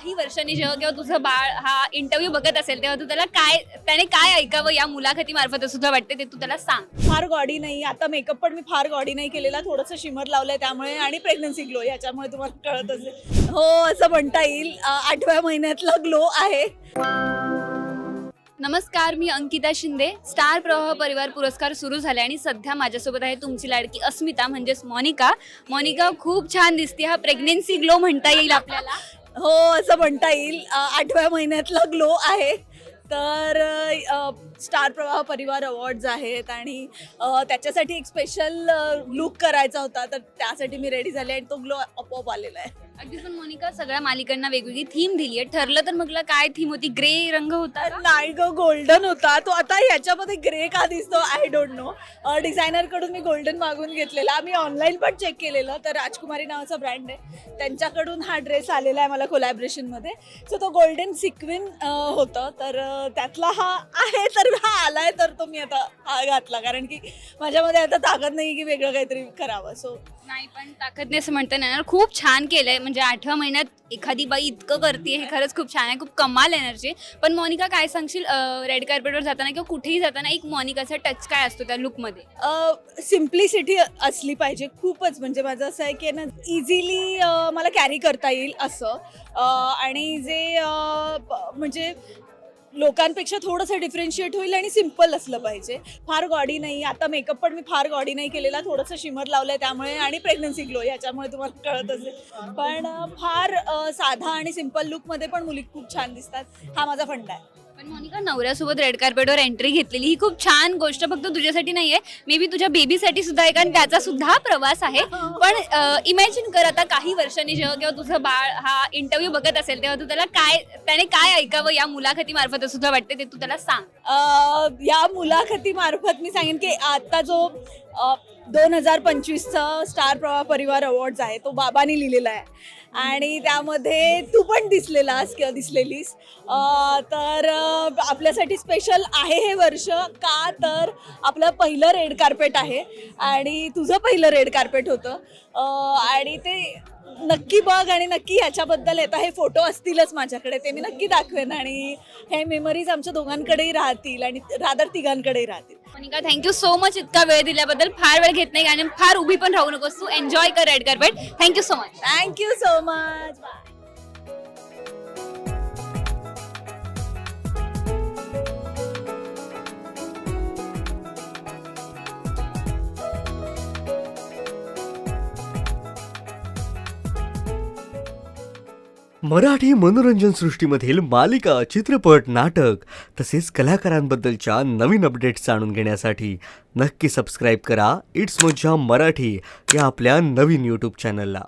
काही वर्षांनी जेव्हा किंवा तुझं बाळ हा इंटरव्ह्यू बघत असेल तेव्हा तू त्याने काय ऐकावं या मुलाखती मार्फत सुद्धा वाटते ते तू त्याला सांग. फार गॉडी नाही, आता मेकअप पण मी फार गॉडी नाही केलेला, थोडंसं शिमर लावलंय त्यामुळे आणि प्रेग्नन्सी ग्लो याच्यामुळे तुम्हाला कळत असेल. हो असं म्हणता येईल, 8व्या महिन्यातला ग्लो आहे. नमस्कार, मी अंकिता शिंदे. स्टार प्रवाह परिवार पुरस्कार सुरू झाले आणि सध्या माझ्यासोबत आहे तुमची लाडकी अस्मिता म्हणजेच मोनिका. मोनिका खूप छान दिसते, हा प्रेग्नेन्सी ग्लो म्हणता येईल आपल्याला. हो असं म्हणता येईल, 8व्या महिन्यातला ग्लो आहे. तर स्टार प्रवाह परिवार अवॉर्ड्स आहेत आणि त्याच्यासाठी एक स्पेशल लुक करायचा होता, तर त्यासाठी मी रेडी झाले आणि तो ग्लो आपोआप आलेला आहे. अगदी. पण मोनिका, सगळ्या मालिकांना वेगवेगळी थीम दिली आहे. ठरलं तर म्हटलं काय थीम होती? ग्रे रंग होता का? नाही ग, गोल्डन होता तो. आता ह्याच्यामध्ये ग्रे का दिसतो आय डोंट नो. डिझायनर कडून मी गोल्डन मागून घेतलेला. आम्ही ऑनलाईन पण चेक केलेलं, तर राजकुमारी नावाचा ब्रँड आहे, त्यांच्याकडून हा ड्रेस आलेला आहे मला कोलॅबरेशनमध्ये. सो तो गोल्डन सिक्विन होतं, तर त्यातला हा आहे. तर हा आलाय तर तो मी आता हा घातला, कारण की माझ्यामध्ये आता ताकद नाही की वेगळं काहीतरी करावं. सो नाही, पण ताकद नाही असं म्हणता नाही येणार. खूप छान केलंय. म्हणजे 8व्या महिन्यात एखादी बाई इतकं करते हे खरंच खूप छान आहे, खूप कमाल एनर्जी. पण मोनिका, काय सांगशील रेड कार्पेटवर जाताना किंवा कुठेही जाताना एक मोनिकाचा टच काय असतो त्या लुकमध्ये? सिम्प्लिसिटी असली पाहिजे खूपच. म्हणजे माझं असं आहे की ना, इझिली मला कॅरी करता येईल असं, आणि जे म्हणजे लोकांपेक्षा थोडंसं डिफरन्शिएट होईल आणि सिम्पल असलं पाहिजे. फार गॉडी नाही, आता मेकअप पण मी फार गॉडी नाही केलेला, थोडंसं शिमर लावलंय त्यामुळे आणि प्रेग्नन्सी ग्लो याच्यामुळे तुम्हाला कळत असेल. पण फार साधा आणि सिम्पल लुकमध्ये पण मुली खूप छान दिसतात, हा माझा फंडा आहे. पण मोनिका, नवऱ्यासोबत रेड कार्पेटवर एंट्री घेतलेली ही खूप छान गोष्ट फक्त तुझ्यासाठी नाहीये, मे बी तुझ्या बेबीसाठी सुद्धा आहे, कारण त्याचा सुद्धा प्रवास आहे. पण इमॅजिन कर, आता काही वर्षांनी जेव्हा किंवा तुझं बाळ हा इंटरव्ह्यू बघत असेल तेव्हा तू त्याने काय ऐकावं या मुलाखती मार्फत सुद्धा वाटते ते तू त्याला सांग. या मुलाखती मार्फत मी सांगेन की आता जो 2025चा स्टार प्रवाह परिवार अवॉर्ड्स आहे तो बाबांनी लिहिलेला आहे आणि त्यामध्ये तू पण दिसलेलास किंवा दिसलेलीस. तर आपल्यासाठी स्पेशल आहे हे वर्ष, का तर आपलं पहिलं रेड कार्पेट आहे आणि तुझं पहिलं रेड कार्पेट होतं. आणि ते नक्की बघ आणि नक्की ह्याच्याबद्दल येतं. हे फोटो असतीलच माझ्याकडे, ते मी नक्की दाखवेन आणि हे मेमरीज आमच्या दोघांकडेही राहतील आणि रादर तिघांकडेही राहतील. मोनिका, थँक्यू सो मच इतका वेळ दिल्याबद्दल. फार वेळ घेत नाही आणि फार उभी पण राहू नकोस तू. एन्जॉय कर red carpet. Thank you so much. Thank you so much. Marathi मनोरंजन सृष्टीमधील मालिका, चित्रपट, नाटक तसेच कलाकारांबद्दलच्या नवीन अपडेट्स जाणून घेण्यासाठी नक्की सबस्क्राईब करा इट्स मज्जा मराठी या आपल्या नवीन यूट्यूब चॅनलला.